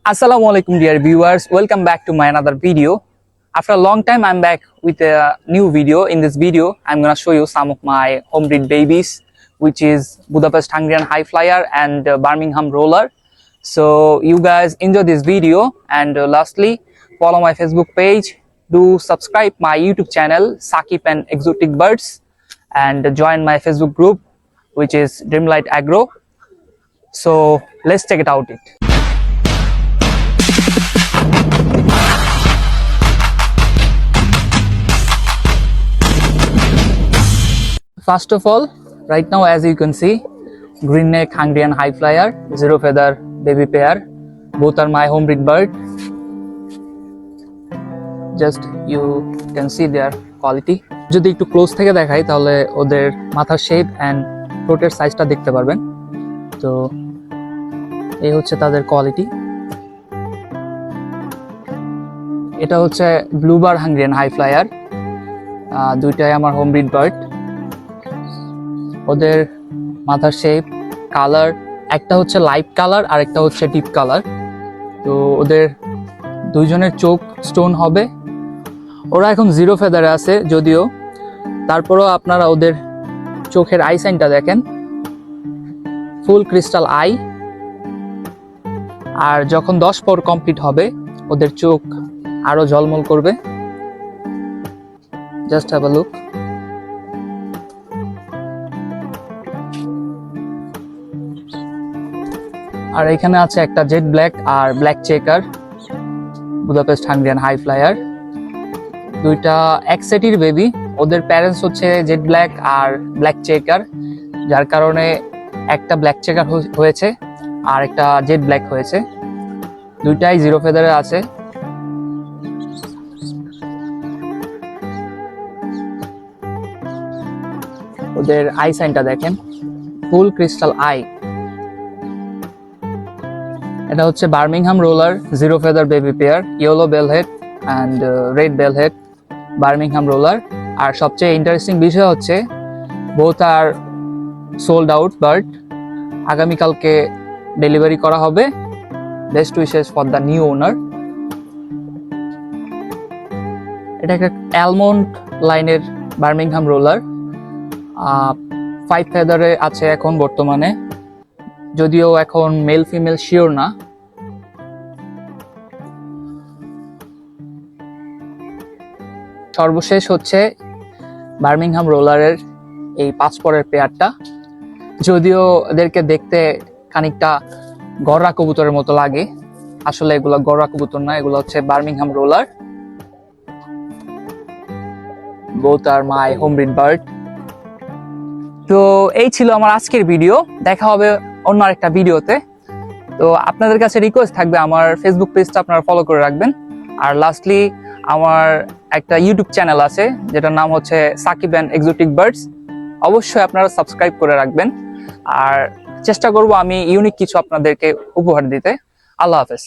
Assalamualaikum dear viewers, welcome back to my another video. After a long time I'm back with a new video. In this video I'm gonna show you some of my home breed babies, which is Budapest Hungarian High Flyer and Birmingham Roller. So you guys enjoy this video, and lastly follow my Facebook page, do subscribe my YouTube channel Sakib Exotic Birds, and join my Facebook group which is Dreamlight Agro. So let's check it out. First of all, right now as you can see, green neck Hungarian High Flyer, zero feather baby pair. Both are my home breed bird. Just you can see their quality. যদি একটু close থেকে দেখাই তাহলে ওদের মাথার shape and ঠোঁটের সাইজটা দেখতে পারবেন। তো এই হচ্ছে তাদের কোয়ালিটি। এটা হচ্ছে ব্লুবার হাঙ্গেরিয়ান হাই ফ্লায়ার, দুইটাই আমার হোম ব্রিড বার্ড। ওদের মাথার শেপ, কালার, একটা হচ্ছে লাইট কালার আর একটা হচ্ছে ডিপ কালার। তো ওদের দুইজনের চোখ স্টোন হবে। ওরা এখন জিরো ফেদারে আছে যদিও, তারপরও আপনারা ওদের চোখের আই সাইনটা দেখেন, ফুল ক্রিস্টাল আই। আর যখন 10 পর কমপ্লিট হবে ওদের চোখ আরো ঝলমল করবে। Just have a look. আর এখানে আছে একটা জেড ব্ল্যাক আর black checker Budapest Hungarian high flyer. দুইটা এক সেটির বেবি। ওদের প্যারেন্টস হচ্ছে জেড ব্ল্যাক আর ব্ল্যাক চেকার, যার কারণে একটা ব্ল্যাক চেকার হয়েছে আর একটা জেড ব্ল্যাক হয়েছে। দুইটাই জিরো ফেদারে আছে। ওদের আই সাইনটা দেখেন, ফুল ক্রিস্টাল আই। এটা হচ্ছে Birmingham roller, zero feather baby pair, yellow bellhead and red bellhead Birmingham roller. আর সবচেয়ে ইন্টারেস্টিং বিষয় হচ্ছে both are sold out bird. আগামীকালকে ডেলিভারি করা হবে। Best wishes for the new owner. এটা একটা অ্যালমন্ড লাইনের বার্মিংহাম রোলার, 5 ফেদারে আছে এখন বর্তমানে, যদিও এখন মেল ফিমেল শিওর না। সর্বশেষ হচ্ছে বার্মিংহাম রোলারের এই 5 পরের পেয়ারটা, যদিও এদেরকে দেখতে খানিকটা গররা কবুতরের মতো লাগে, আসলে এগুলো গররা কবুতর না, এগুলো হচ্ছে Birmingham roller. Both are my home breed bird. তো এই ছিল আমার আজকের ভিডিও। দেখা হবে অন্য আরেকটা ভিডিওতে। তো আপনাদের কাছে রিকোয়েস্ট থাকবে আমার ফেসবুক পেজটা আপনারা ফলো করে রাখবেন। আর লাস্টলি আমার একটা ইউটিউব চ্যানেল আছে যেটার নাম হচ্ছে সাকিব এক্সোটিক বার্ডস, অবশ্যই আপনারা সাবস্ক্রাইব করে রাখবেন। আর চেষ্টা করব আমি ইউনিক কিছু আপনাদেরকে উপহার দিতে। আল্লাহ হাফেজ।